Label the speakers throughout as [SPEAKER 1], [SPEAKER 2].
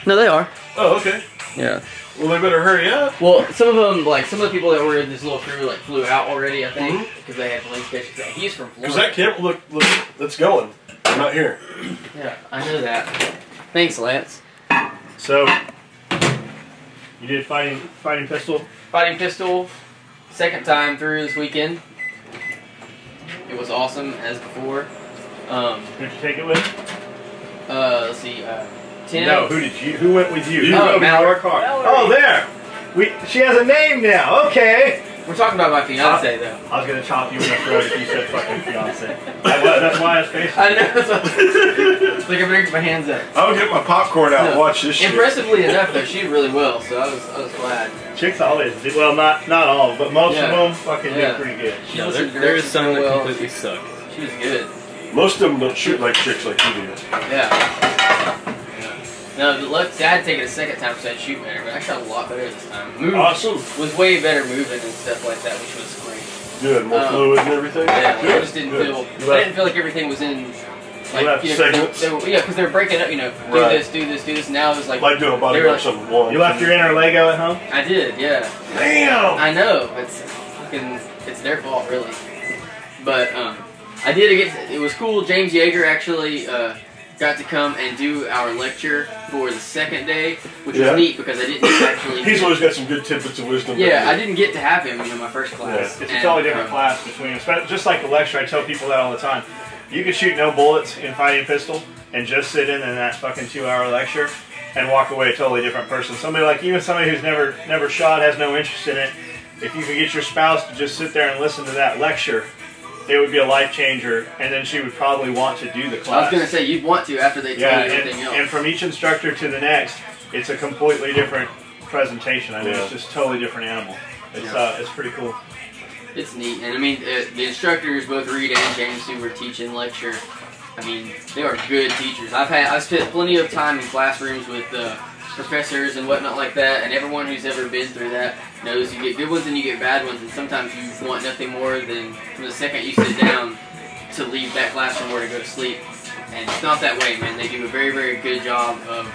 [SPEAKER 1] No, they are.
[SPEAKER 2] Oh, okay.
[SPEAKER 1] Yeah.
[SPEAKER 2] Well, they better hurry up.
[SPEAKER 1] Well, some of them, like some of the people that were in this little crew, like flew out already. I think because they had police cases. He's from Florida.
[SPEAKER 2] Because that camp, look, that's going. I'm not here.
[SPEAKER 1] Yeah, I know that. Thanks, Lance.
[SPEAKER 3] So, you did fighting pistol?
[SPEAKER 1] Fighting pistol, second time through this weekend. It was awesome as before.
[SPEAKER 3] Who'd you take it with?
[SPEAKER 1] Let's see, Tim.
[SPEAKER 3] No, who went with you?
[SPEAKER 1] Oh,
[SPEAKER 3] Mallory. Oh, there! She has a name now, okay!
[SPEAKER 1] We're talking about my fiance, though.
[SPEAKER 3] I was gonna chop you in the throat if you said fucking fiance. That's why I was facing.
[SPEAKER 1] I know, that's what it's like I'm gonna get my hands up.
[SPEAKER 2] I'll get my popcorn out and watch this shit.
[SPEAKER 1] Impressively enough, though, she did really well, so I was glad.
[SPEAKER 3] Chicks always do, well, not all, but most of them fucking do pretty good.
[SPEAKER 4] No, there is some that completely suck.
[SPEAKER 1] She was good.
[SPEAKER 2] Most of them don't shoot like chicks like you do.
[SPEAKER 1] Yeah. No, Dad taking it a second time so I'd shoot better, but I shot a lot better this time.
[SPEAKER 2] Awesome.
[SPEAKER 1] Was way better moving and stuff like that, which was great.
[SPEAKER 2] Good, more fluid and everything.
[SPEAKER 1] Yeah,
[SPEAKER 2] good.
[SPEAKER 1] I just didn't feel. I didn't feel like everything was in. Like, you know,
[SPEAKER 2] segments.
[SPEAKER 1] because they were breaking up. You know, do this, do this, do this. Now it was like
[SPEAKER 2] doing a body box on one.
[SPEAKER 3] You left your inner Lego at home?
[SPEAKER 1] I did, yeah.
[SPEAKER 2] Damn.
[SPEAKER 1] I know. It's their fault, really. But I did get. It was cool. James Yeager actually got to come and do our lecture for the second day, which was neat because I didn't actually.
[SPEAKER 2] He's always got some good tidbits of wisdom.
[SPEAKER 1] Yeah, I didn't get to have him in my first class.
[SPEAKER 3] Yeah. It's a totally different class between, just like the lecture. I tell people that all the time. You can shoot no bullets in fighting pistol and just sit in that fucking 2-hour lecture and walk away a totally different person. Even somebody who's never shot, has no interest in it. If you could get your spouse to just sit there and listen to that lecture, it would be a life changer, and then she would probably want to do the class.
[SPEAKER 1] I was going to say, you'd want to after they told you everything else.
[SPEAKER 3] And from each instructor to the next, it's a completely different presentation. I mean, it's just a totally different animal. It's pretty cool.
[SPEAKER 1] It's neat, and I mean, the instructors, both Reed and James, who were teaching lecture, I mean, they are good teachers. I've spent plenty of time in classrooms with professors and whatnot like that, and everyone who's ever been through that knows you get good ones and you get bad ones, and sometimes you want nothing more than from the second you sit down to leave that classroom or to go to sleep. And it's not that way, man. They do a very, very good job of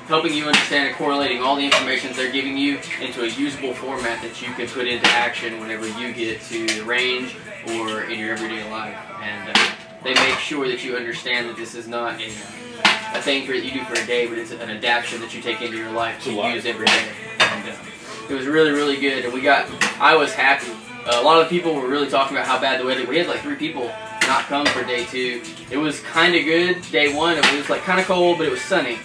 [SPEAKER 1] helping you understand and correlating all the information they're giving you into a usable format that you can put into action whenever you get to the range or in your everyday life. And they make sure that you understand that this is not a thing that you do for a day, but it's an adaptation that you take into your life to use every day. And it was really, really good. And I was happy. A lot of people were really talking about how bad the weather. We had like 3 people not come for day 2. It was kind of good. Day 1, it was like kind of cold, but it was sunny.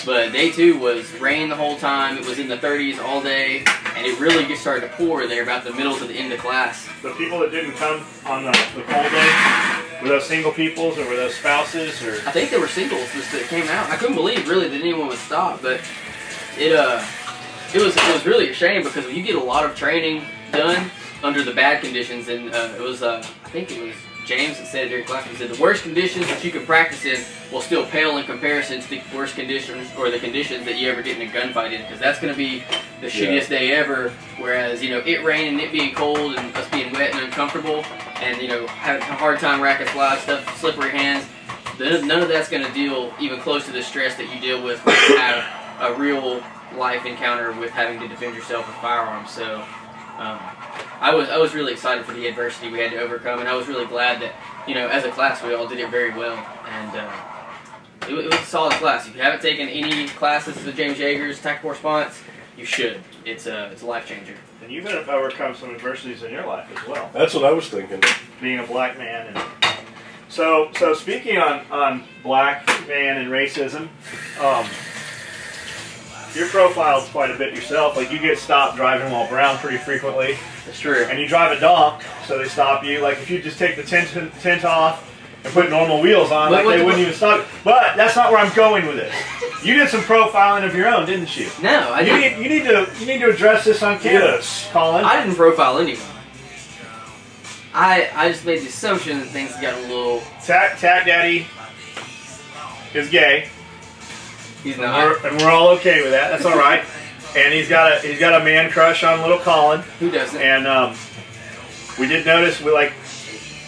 [SPEAKER 1] But day 2 was rain the whole time. It was in the 30s all day, and it really just started to pour there about the middle to the end of class.
[SPEAKER 3] The people that didn't come on the cold day, were those single peoples or were those spouses? Or
[SPEAKER 1] I think they were singles that came out. I couldn't believe really that anyone would stop, but it was really a shame because you get a lot of training done under the bad conditions, and it was I think it was James that said during class, he said the worst conditions that you can practice in will still pale in comparison to the worst conditions or the conditions that you ever get in a gunfight in, because that's going to be the shittiest day ever. Whereas, you know, it raining and it being cold and us being wet and uncomfortable and, you know, having a hard time racket slide stuff, slippery hands, none of that's going to deal even close to the stress that you deal with when you have a real life encounter with having to defend yourself with firearms. So I was really excited for the adversity we had to overcome, and I was really glad that, you know, as a class we all did it very well, and it was a solid class. If you haven't taken any classes with James Yeager's tactical response, you should. It's a life changer.
[SPEAKER 3] And you've had to overcome some adversities in your life as well.
[SPEAKER 2] That's what I was thinking.
[SPEAKER 3] Being a black man. And so speaking on black man and racism, your profile is quite a bit yourself. Like, you get stopped driving while brown pretty frequently.
[SPEAKER 1] That's true.
[SPEAKER 3] And you drive a donk, so they stop you. Like, if you just take the tent off and put normal wheels on, like, they wouldn't even stop you. But that's not where I'm going with it. You did some profiling of your own, didn't you?
[SPEAKER 1] No, I didn't.
[SPEAKER 3] You need to address this on camera,
[SPEAKER 2] yes.
[SPEAKER 3] Colin.
[SPEAKER 1] I didn't profile anyone. I just made the assumption that things got a little...
[SPEAKER 3] Tack Daddy is gay.
[SPEAKER 1] He's not.
[SPEAKER 3] And we're all okay with that. That's all right. And he's got a man crush on little Colin.
[SPEAKER 1] Who doesn't?
[SPEAKER 3] And we did notice,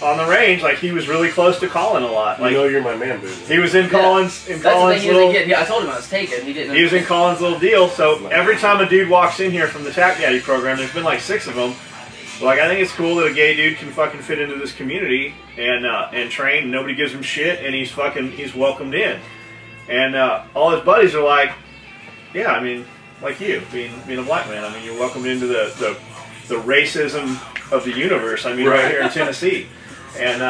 [SPEAKER 3] on the range, like he was really close to Colin a lot. Like,
[SPEAKER 2] you know you're my man, dude.
[SPEAKER 3] he was in Colin's
[SPEAKER 1] That's
[SPEAKER 3] Colin's
[SPEAKER 1] the thing
[SPEAKER 3] little.
[SPEAKER 1] Yeah, I told him I was taken. He didn't.
[SPEAKER 3] He was in Colin's little deal. So every time a dude walks in here from the Tap Daddy program, there's been like 6 of them. Like, I think it's cool that a gay dude can fucking fit into this community and train. And nobody gives him shit, and he's welcomed in. And all his buddies are like, yeah, I mean, like you being a black man. I mean, you're welcomed into the racism of the universe. I mean, right here in Tennessee, and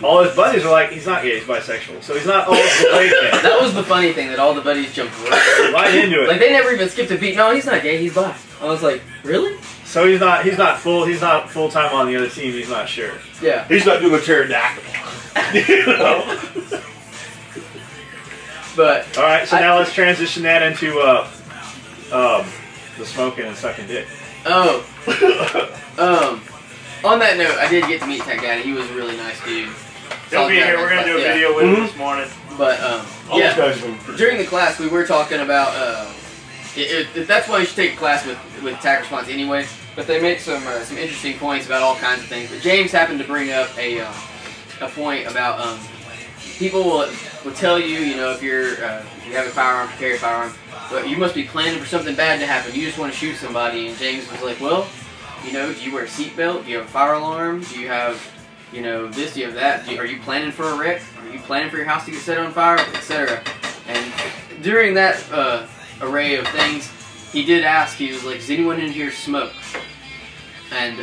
[SPEAKER 3] all his buddies are like, he's not gay, he's bisexual, so he's not all the way gay.
[SPEAKER 1] That was the funny thing, that all the buddies jumped
[SPEAKER 3] right into it.
[SPEAKER 1] Like, they never even skipped a beat. No, he's not gay, he's bi. I was like, really?
[SPEAKER 3] So he's not full time on the other team. He's not sure.
[SPEAKER 1] Yeah.
[SPEAKER 2] He's not doing the pterodactyl. You know?
[SPEAKER 1] But
[SPEAKER 3] all right, so now let's transition that into the smoking and sucking dick.
[SPEAKER 1] Oh. On that note, I did get to meet Tech Daddy. He was a really nice dude.
[SPEAKER 3] He'll be here. We're gonna do a video with him this morning.
[SPEAKER 1] But
[SPEAKER 2] Those guys have been
[SPEAKER 1] during the class we were talking about that's why you should take a class with attack response anyway. But they make some interesting points about all kinds of things. But James happened to bring up a point about people will tell you, you know, if you have a firearm, you carry a firearm, but you must be planning for something bad to happen. You just want to shoot somebody. And James was like, well, you know, do you wear a seatbelt? Do you have a fire alarm? Do you have, you know, this? Do you have that? Are you planning for a wreck? Are you planning for your house to get set on fire, etc.? And during that array of things, he did ask. He was like, "Does anyone in here smoke?" And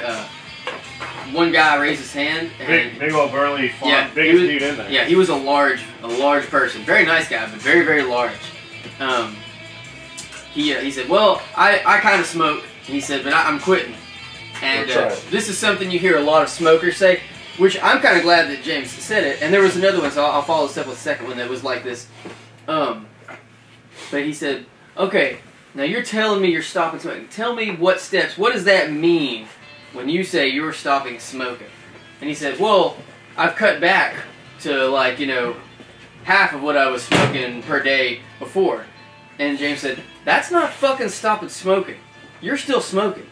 [SPEAKER 1] one guy raised his hand. And
[SPEAKER 3] big old burly, biggest dude in there.
[SPEAKER 1] Yeah, he was a large person. Very nice guy, but very, very large. He said, "Well, I kind of smoke." He said, "But I'm quitting." And this is something you hear a lot of smokers say, which I'm kind of glad that James said it. And there was another one, so I'll follow this up with the second one that was like this. But he said, "Okay, now you're telling me you're stopping smoking. Tell me what steps, what does that mean when you say you're stopping smoking?" And he said, "Well, I've cut back to, like, you know, half of what I was smoking per day before." And James said, "That's not fucking stopping smoking. You're still smoking."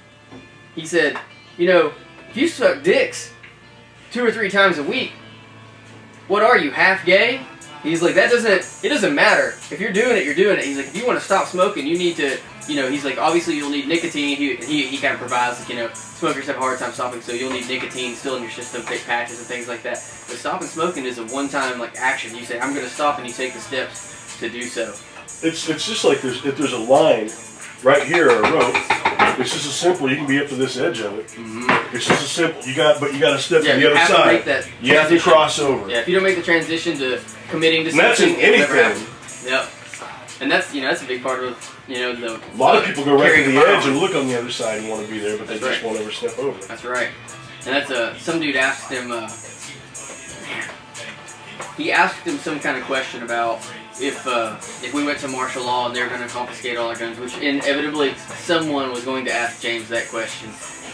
[SPEAKER 1] He said, "You know, if you suck dicks 2 or 3 times a week, what are you, half gay?" He's like, it doesn't matter. If you're doing it, you're doing it. He's like, if you want to stop smoking, you need to, you know, he's like, obviously you'll need nicotine. He kind of provides, like, you know, smokers have a hard time stopping, so you'll need nicotine still in your system, take patches and things like that. But stopping smoking is a one-time, like, action. You say, I'm going to stop, and you take the steps to do so.
[SPEAKER 2] It's just like if there's a line right here or a rope. It's just as simple. You can be up to this edge of it. Mm-hmm. It's just as simple. But you got to step to the other side. You have to cross over.
[SPEAKER 1] Yeah, if you don't make the transition to committing to
[SPEAKER 2] something, that's in anything.
[SPEAKER 1] Yep. And that's, you know, that's a big part of, you know, the.
[SPEAKER 2] A lot of people go right to the edge and look on the other side and want to be there, but they just won't ever step over.
[SPEAKER 1] That's right. And that's some dude asked him. He asked him some kind of question about if we went to martial law and they were going to confiscate all our guns, which inevitably someone was going to ask James that question.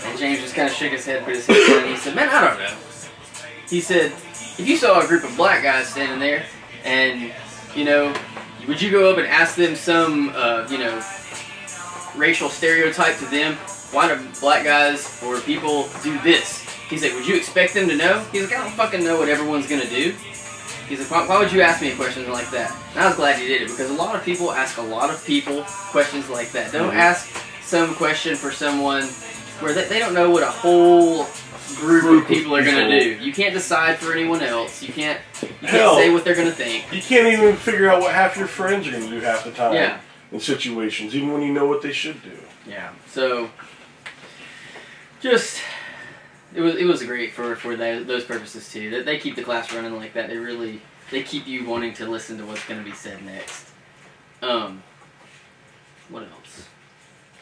[SPEAKER 1] And James just kind of shook his head, put his head down, and he said, "Man, I don't know." He said, "If you saw a group of black guys standing there, and, you know, would you go up and ask them some, you know, racial stereotype to them? Why do black guys or people do this?" He's like, "Would you expect them to know?" He's like, "I don't fucking know what everyone's going to do." He's like, why would you ask me a question like that? And I was glad he did it, because a lot of people ask a lot of people questions like that. Don't ask some question for someone where they don't know what a whole group of people are going to do. You can't decide for anyone else. You can't say what they're going to think.
[SPEAKER 2] You can't even figure out what half your friends are going to do half the time.
[SPEAKER 1] Yeah.
[SPEAKER 2] In situations, even when you know what they should do.
[SPEAKER 1] Yeah. So, just... It was great for those purposes too. They keep the class running like that. They keep you wanting to listen to what's going to be said next. What else?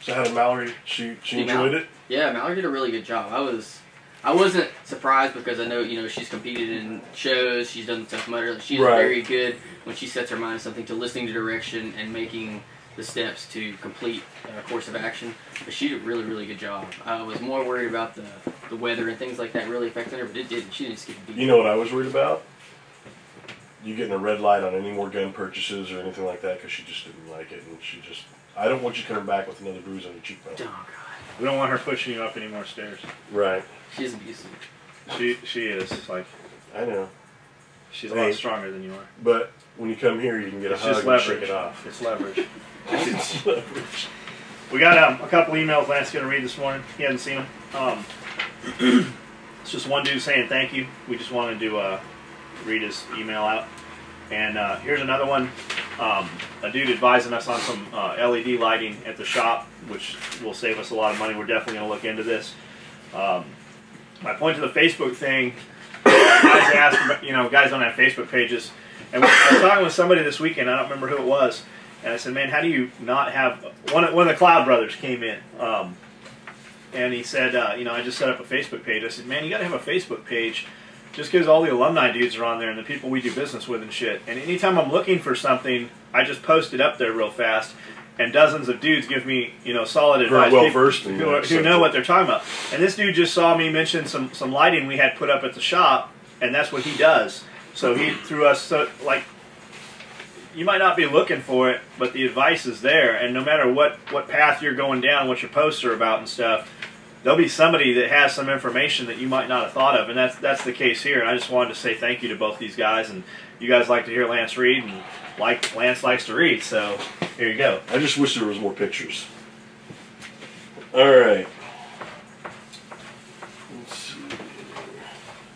[SPEAKER 2] So how did Mallory? She enjoyed it.
[SPEAKER 1] Yeah, Mallory did a really good job. I wasn't surprised, because I know, you know, she's competed in shows. She's done Tough Mudder. She's very good when she sets her mind to something, to listening to direction and making the steps to complete a course of action. But she did a really, really good job. I was more worried about the weather and things like that really affecting her, but it didn't. She didn't skip a beat.
[SPEAKER 2] You know what I was worried about? You getting a red light on any more gun purchases or anything like that, because she just didn't like it, and I don't want you coming back with another bruise on your cheekbone.
[SPEAKER 1] Oh, God.
[SPEAKER 3] We don't want her pushing you up any more stairs.
[SPEAKER 2] Right.
[SPEAKER 1] She's abusive.
[SPEAKER 3] She is. Like,
[SPEAKER 2] I know.
[SPEAKER 3] She's a lot stronger than you are.
[SPEAKER 2] But when you come here, you can get a hug and shake it off.
[SPEAKER 3] It's leverage.
[SPEAKER 2] It's leverage.
[SPEAKER 3] We got a couple emails Lance going to read this morning. He hasn't seen them. It's just one dude saying thank you. We just wanted to read his email out. And here's another one. A dude advising us on some LED lighting at the shop, which will save us a lot of money. We're definitely going to look into this. My point to the Facebook thing, guys ask, guys don't have Facebook pages. And I was talking with somebody this weekend, I don't remember who it was, and I said, man, how do you not have, one of the Cloud brothers came in, and he said, I just set up a Facebook page. I said, man, you got to have a Facebook page just because all the alumni dudes are on there and the people we do business with and shit. And anytime I'm looking for something, I just post it up there real fast, and dozens of dudes give me, solid advice.
[SPEAKER 2] Very well versed in
[SPEAKER 3] who know what they're talking about. And this dude just saw me mention some lighting we had put up at the shop, and that's what he does. So he threw us, you might not be looking for it, but the advice is there. And no matter what path you're going down, what your posts are about and stuff, there'll be somebody that has some information that you might not have thought of. And that's the case here. And I just wanted to say thank you to both these guys. And you guys like to hear Lance read, and Lance likes to read. So here you go.
[SPEAKER 2] I just wish there was more pictures. All right.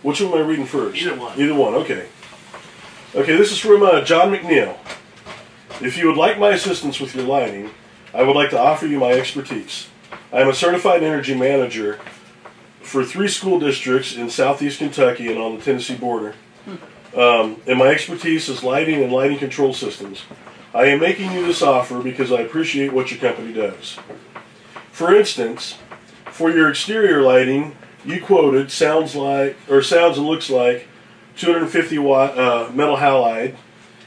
[SPEAKER 2] Which one am I reading first?
[SPEAKER 3] Either one.
[SPEAKER 2] Either one, okay. Okay, this is from John McNeil. If you would like my assistance with your lighting, I would like to offer you my expertise. I am a certified energy manager for 3 school districts in southeast Kentucky and on the Tennessee border. And my expertise is lighting and lighting control systems. I am making you this offer because I appreciate what your company does. For instance, for your exterior lighting, you quoted sounds and looks like 250 watt metal halide.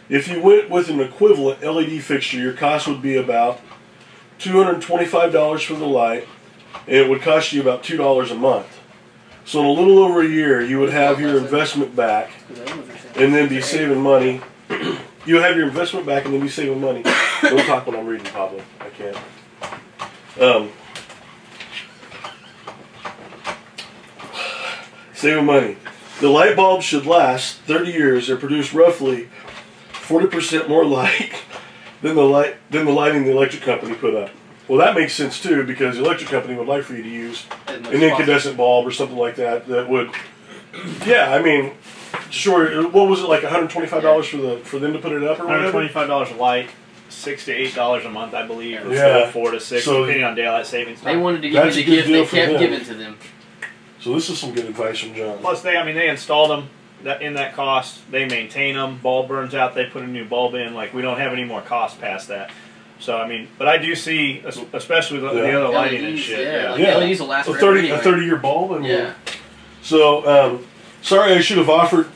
[SPEAKER 2] If you went with an equivalent LED fixture, your cost would be about $225 for the light, and it would cost you about $2 a month. So in a little over a year, you would have your investment back and then be saving money. You would have your investment back and then be saving money. Don't talk when I'm reading, Pablo. I can't. Saving money. The light bulb should last 30 years or produce roughly 40% more light than the lighting the electric company put up. Well, that makes sense too, because the electric company would like for you to use an incandescent bulb or something like that. That would, yeah, I mean, sure. What was it, like $125 for them to put it up, or
[SPEAKER 3] $125 a light, $6 to $8 a month, I believe, or
[SPEAKER 2] yeah.
[SPEAKER 3] 4 to 6, depending on daylight savings time.
[SPEAKER 1] They wanted to give you the gift, they kept giving to them.
[SPEAKER 2] So this is some good advice from John.
[SPEAKER 3] Plus, they installed them in that cost. They maintain them. Bulb burns out, they put a new bulb in. Like, we don't have any more cost past that. So, I mean, but I do see, especially with the other lighting and shit.
[SPEAKER 1] Yeah, like LEDs will last forever anyway.
[SPEAKER 2] A 30-year bulb. And
[SPEAKER 1] yeah.
[SPEAKER 2] So, sorry, I should have offered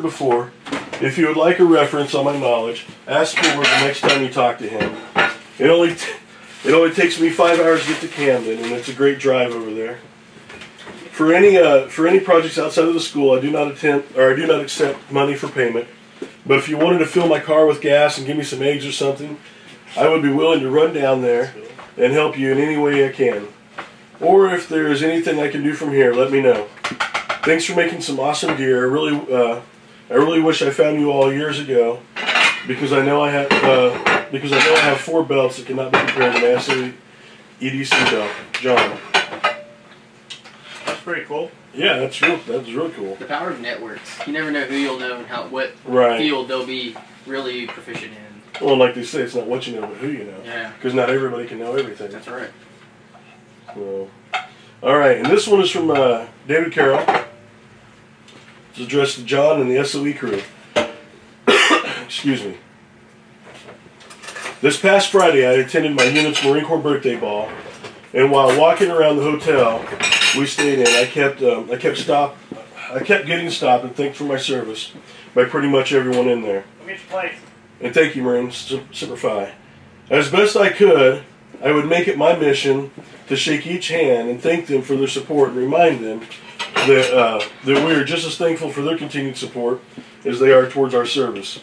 [SPEAKER 2] before. If you would like a reference on my knowledge, ask for the next time you talk to him. It only takes me 5 hours to get to Camden, and it's a great drive over there. For any projects outside of the school, I do not accept money for payment. But if you wanted to fill my car with gas and give me some eggs or something, I would be willing to run down there and help you in any way I can. Or if there is anything I can do from here, let me know. Thanks for making some awesome gear. I really wish I found you all years ago, because I know I have 4 belts that cannot be compared to my SOE EDC belt. John.
[SPEAKER 3] That's pretty cool.
[SPEAKER 2] Yeah, that's really cool.
[SPEAKER 1] The power of networks. You never know who you'll know and what field they'll be really proficient in.
[SPEAKER 2] Well, like they say, it's not what you know, but who you know.
[SPEAKER 1] Yeah.
[SPEAKER 2] Because not everybody can know everything.
[SPEAKER 1] That's right.
[SPEAKER 2] So, all right, and this one is from David Carroll. It's addressed to John and the SOE crew. Excuse me. This past Friday, I attended my unit's Marine Corps birthday ball, and while walking around the hotel we stayed in, I kept getting stopped and thanked for my service by pretty much everyone in there.
[SPEAKER 3] Go get your plate.
[SPEAKER 2] And thank you, Marines. Semper Fi. As best I could, I would make it my mission to shake each hand and thank them for their support and remind them that we are just as thankful for their continued support as they are towards our service.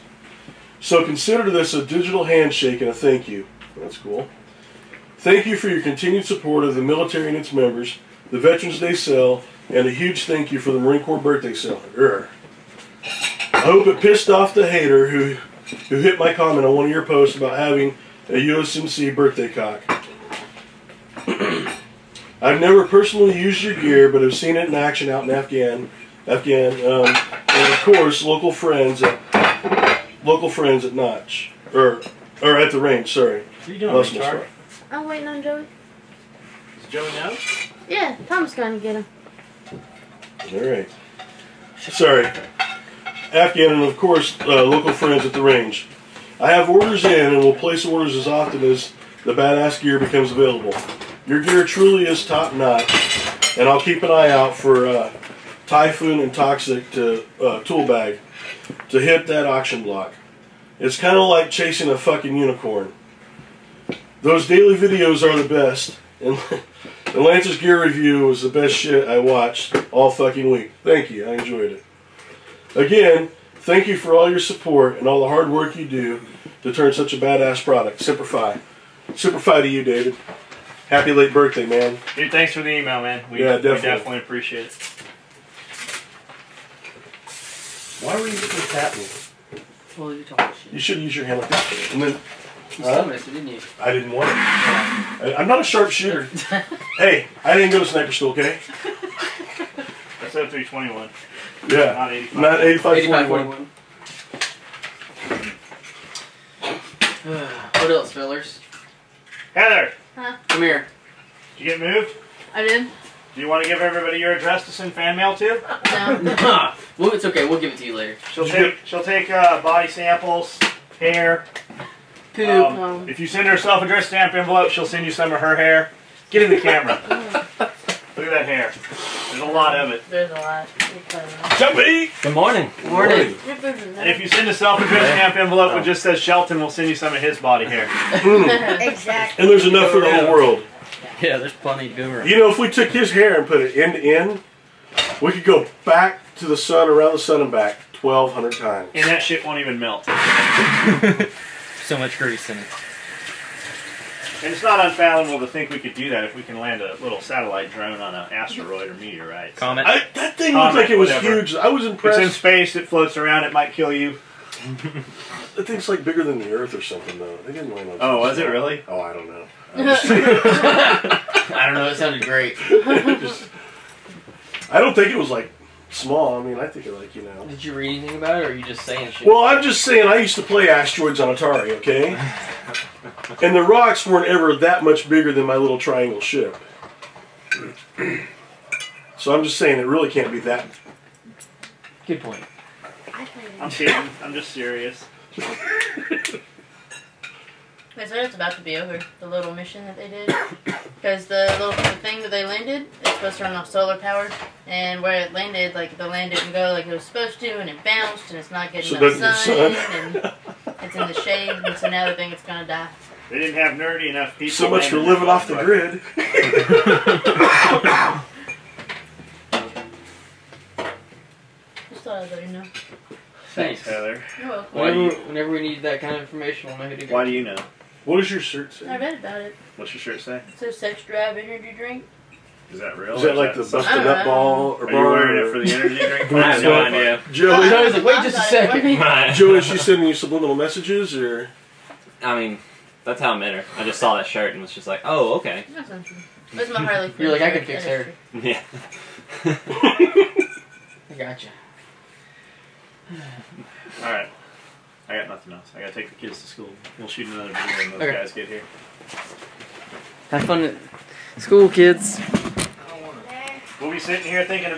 [SPEAKER 2] So consider this a digital handshake and a thank you. That's cool. Thank you for your continued support of the military and its members, the Veterans Day sale, and a huge thank you for the Marine Corps birthday sale. I hope it pissed off the hater who hit my comment on one of your posts about having a USMC birthday cock. I've never personally used your gear, but have seen it in action out in Afghan, and of course local friends at Notch or at the range. Sorry.
[SPEAKER 3] What are you doing, retard?
[SPEAKER 5] I'm waiting on Joey.
[SPEAKER 3] Does Joey know?
[SPEAKER 5] Yeah, Tom's going to get him.
[SPEAKER 2] All right. Sorry. Afghan and of course local friends at the range. I have orders in and will place orders as often as the badass gear becomes available. Your gear truly is top notch, and I'll keep an eye out for Typhoon and Toxic tool bag to hit that auction block. It's kind of like chasing a fucking unicorn. Those daily videos are the best, and Lance's gear review was the best shit I watched all fucking week. Thank you, I enjoyed it. Again, thank you for all your support and all the hard work you do to turn such a badass product. Semper Fi. Semper Fi to you, David. Happy late birthday, man.
[SPEAKER 3] Dude, thanks for the email, man. We definitely appreciate it.
[SPEAKER 2] Why were you getting this happening?
[SPEAKER 1] Well, you're talking shit.
[SPEAKER 2] You should use your hand like that. And then,
[SPEAKER 1] you summoned it, didn't you?
[SPEAKER 2] I didn't want it. I'm not a sharpshooter. Hey, I didn't go to sniper school, okay?
[SPEAKER 3] That's at 321.
[SPEAKER 2] Yeah.
[SPEAKER 3] Not 85.
[SPEAKER 2] Not
[SPEAKER 1] 85-41. What else, fellers?
[SPEAKER 3] Heather!
[SPEAKER 5] Huh?
[SPEAKER 1] Come here.
[SPEAKER 3] Did you get moved?
[SPEAKER 5] I did.
[SPEAKER 3] Do you want to give everybody your address to send fan mail to?
[SPEAKER 5] No.
[SPEAKER 1] Well, it's okay. We'll give it to you later.
[SPEAKER 3] She'll take body samples, hair.
[SPEAKER 1] Poop.
[SPEAKER 3] If you send her a self-addressed stamp envelope, she'll send you some of her hair. Get in the camera. Look at that hair. There's a lot of it.
[SPEAKER 5] There's a lot.
[SPEAKER 2] Jumpy!
[SPEAKER 4] Good morning.
[SPEAKER 1] Morning.
[SPEAKER 3] And if you send a self-addressed stamp envelope that just says Shelton, we'll send you some of his body hair.
[SPEAKER 5] Exactly.
[SPEAKER 2] And there's enough for the whole world.
[SPEAKER 4] Yeah, there's plenty to go around.
[SPEAKER 2] You know, if we took his hair and put it end to end, we could go back to the sun, around the sun and back 1,200 times.
[SPEAKER 3] And that shit won't even melt.
[SPEAKER 4] So much grease in it.
[SPEAKER 3] And it's not unfathomable to think we could do that if we can land a little satellite drone on an asteroid or meteorite.
[SPEAKER 4] Comet.
[SPEAKER 2] That thing looked like it was huge. I was impressed.
[SPEAKER 3] It's in space, it floats around, it might kill you.
[SPEAKER 2] That thing's like bigger than the Earth or something, though. They didn't land on.
[SPEAKER 3] Oh, was it really?
[SPEAKER 2] Oh, I don't know.
[SPEAKER 1] I don't know. It sounded great.
[SPEAKER 2] I don't think it was like small. I mean, I think it like, you know.
[SPEAKER 1] Did you read anything about it, or are you just saying shit?
[SPEAKER 2] Well, I'm just saying I used to play asteroids on Atari, okay? And the rocks weren't ever that much bigger than my little triangle ship. So I'm just saying it really can't be that.
[SPEAKER 1] Good point.
[SPEAKER 3] I'm kidding. I'm just serious.
[SPEAKER 5] They said it's about to be over, the little mission that they did. Because the thing that they landed, it's supposed to run off solar power. And where it landed, like the land didn't go like it was supposed to, and it bounced, and it's not getting enough sun, and it's in the shade, and so now they think it's going to die.
[SPEAKER 3] They didn't have nerdy enough people.
[SPEAKER 2] So much for living off the grid.
[SPEAKER 5] Just thought I'd let you know.
[SPEAKER 3] Thanks, Heather.
[SPEAKER 5] You're welcome.
[SPEAKER 1] Whenever we need that kind of information, we'll know who to go.
[SPEAKER 3] Why do you know?
[SPEAKER 2] What does your shirt say?
[SPEAKER 5] I read about it.
[SPEAKER 3] What's your shirt say?
[SPEAKER 5] It says sex drive energy drink.
[SPEAKER 3] Is that real?
[SPEAKER 2] Is that like the busted up ball? Or
[SPEAKER 3] are you wearing it for the energy drink?
[SPEAKER 4] I have no idea.
[SPEAKER 2] Joey,
[SPEAKER 1] Joey's like, wait just a second.
[SPEAKER 2] Joey, is she sending you subliminal messages, or?
[SPEAKER 4] I mean, that's how I met her. I just saw that shirt and was just like, oh, okay.
[SPEAKER 5] That's not true. That's my Harley Quinn.
[SPEAKER 1] You're like, I
[SPEAKER 5] shirt.
[SPEAKER 1] can fix
[SPEAKER 5] That is
[SPEAKER 1] her.
[SPEAKER 5] true.
[SPEAKER 4] Yeah.
[SPEAKER 1] I gotcha.
[SPEAKER 3] Alright. I got nothing else. I gotta take the kids to school. We'll shoot another video when those guys get here.
[SPEAKER 1] Have fun at school, kids.
[SPEAKER 3] We'll be sitting here thinking about